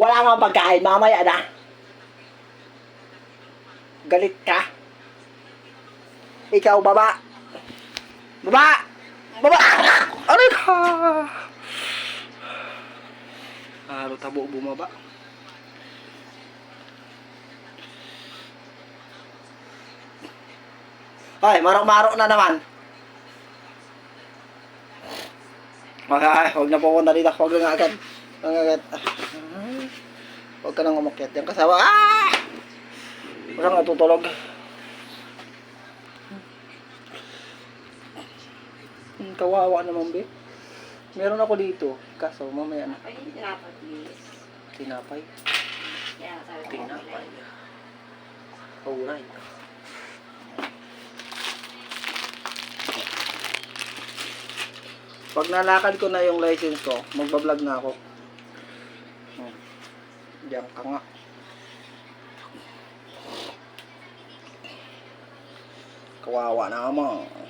wala kang pagkain, mamaya na. Galit ka. Ikaw, baba. Baba! Baba! Aray ka! Haro tabo bumaba. Ay, marok-marok na naman. Huwag na pupunta dito. Huwag na agad. Huwag ka nang umakyat yan. Kasama. Ah! Huwag kang natutulog. Kawawa naman, be. Meron ako dito. Kaso, mamaya na. Ay, tinapay, please. Tinapay. Yeah, sabi ko. Tinapay. Alright. Pag nalakad ko na yung license ko, magbablog na ako. Diyan ka nga. Kawawa naman.